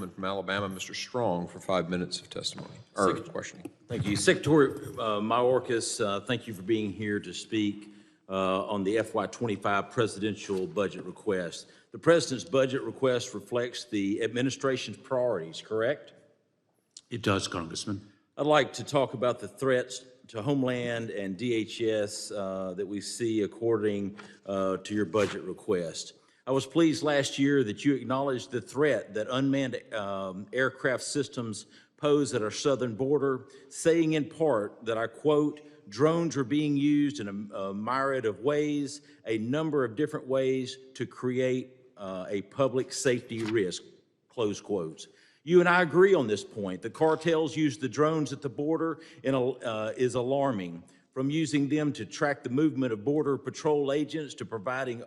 gentleman from Alabama, Mr. Strong, for 5 minutes of testimony, or questioning. Thank you. Secretary Mayorkas, thank you for being here to speak on the FY25 presidential budget request. The president's budget request reflects the administration's priorities, correct? It does, Congressman. I'd like to talk about the threats to Homeland and DHS that we see according to your budget request. I was pleased last year that you acknowledged the threat that unmanned aircraft systems pose at our southern border, saying in part that, I quote, drones are being used in a myriad of ways, a number of different ways to create a public safety risk, close quotes. You and I agree on this point. The cartels use the drones at the border and is alarming, from using them to track the movement of Border Patrol agents to providing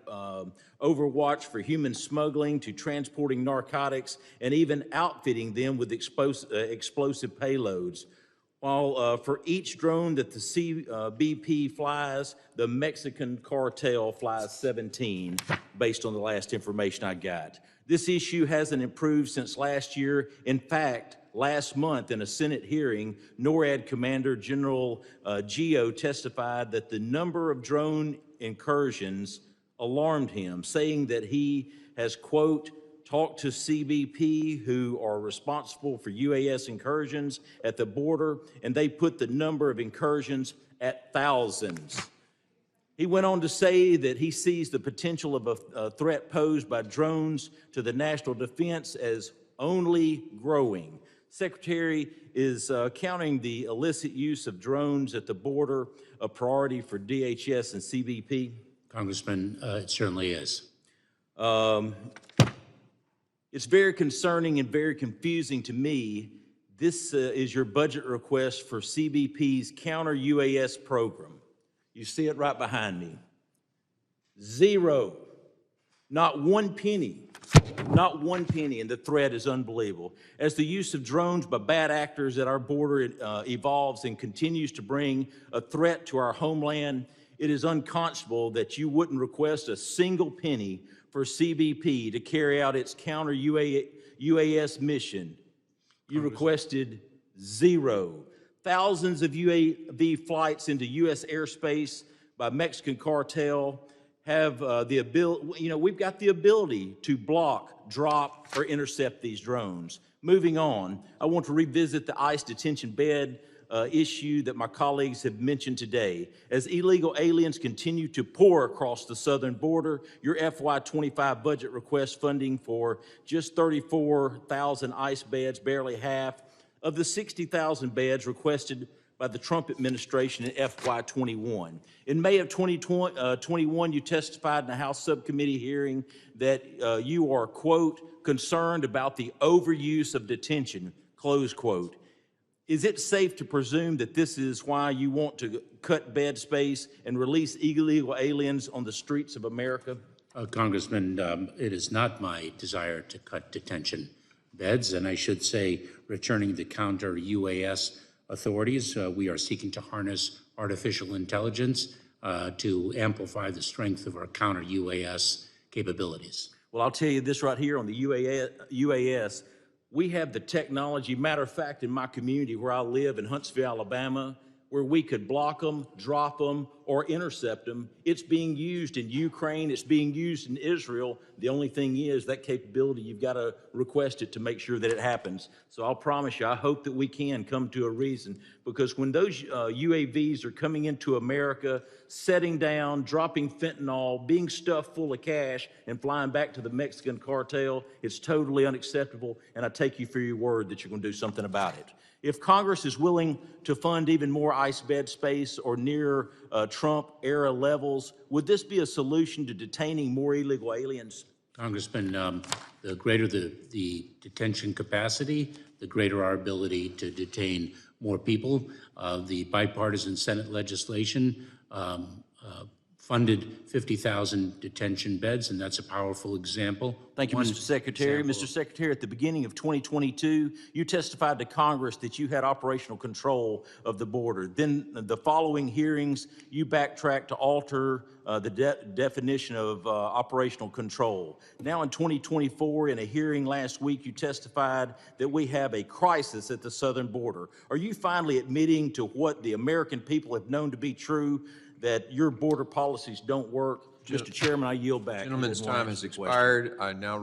overwatch for human smuggling to transporting narcotics and even outfitting them with explosive payloads. While for each drone that the CBP flies, the Mexican cartel flies 17, based on the last information I got. This issue hasn't improved since last year. In fact, last month in a Senate hearing, NORAD Commander General Gio testified that the number of drone incursions alarmed him, saying that he has, quote, talked to CBP, who are responsible for UAS incursions at the border, and they put the number of incursions at thousands. He went on to say that he sees the potential of a threat posed by drones to the national defense as only growing. Secretary, is counting the illicit use of drones at the border a priority for DHS and CBP? Congressman, it certainly is. It's very concerning and very confusing to me. This is your budget request for CBP's counter-UAS program. You see it right behind me. Zero, not one penny, and the threat is unbelievable. As the use of drones by bad actors at our border evolves and continues to bring a threat to our homeland, it is unconscionable that you wouldn't request a single penny for CBP to carry out its counter-UAS mission. You requested zero. Thousands of UAV flights into U.S. airspace by Mexican cartel have the ability, we've got the ability to block, drop, or intercept these drones. Moving on, I want to revisit the ICE detention bed issue that my colleagues have mentioned today. As illegal aliens continue to pour across the southern border, your FY25 budget requests funding for just 34,000 ICE beds, barely half of the 60,000 beds requested by the Trump administration in FY21. In May of 2021, you testified in a House subcommittee hearing that you are, quote, concerned about the overuse of detention, close quote. Is it safe to presume that this is why you want to cut bed space and release illegal aliens on the streets of America? Congressman, it is not my desire to cut detention beds, and I should say returning the counter-UAS authorities. We are seeking to harness artificial intelligence to amplify the strength of our counter-UAS capabilities. Well, I'll tell you this right here on the UAS. We have the technology. Matter of fact, in my community where I live in Huntsville, Alabama, where we could block them, drop them, or intercept them. It's being used in Ukraine. It's being used in Israel. The only thing is that capability, you've got to request it to make sure that it happens. So I'll promise you, I hope that we can come to a reason, because when those UAVs are coming into America, setting down, dropping fentanyl, being stuffed full of cash, and flying back to the Mexican cartel, it's totally unacceptable, and I take you for your word that you're going to do something about it. If Congress is willing to fund even more ICE bed space or near Trump-era levels, would this be a solution to detaining more illegal aliens? Congressman, the greater the detention capacity, the greater our ability to detain more people. The bipartisan Senate legislation funded 50,000 detention beds, and that's a powerful example. Thank you, One Mr. Secretary. example Mr. Secretary, at the beginning of 2022, you testified to Congress that you had operational control of the border. Then the following hearings, you backtracked to alter the definition of operational control. Now in 2024, in a hearing last week, you testified that we have a crisis at the southern border. Are you finally admitting to what the American people have known to be true, that your border policies don't work? Mr. Chairman, I yield back. Gentleman's I didn't want time to has answer the question. expired. I now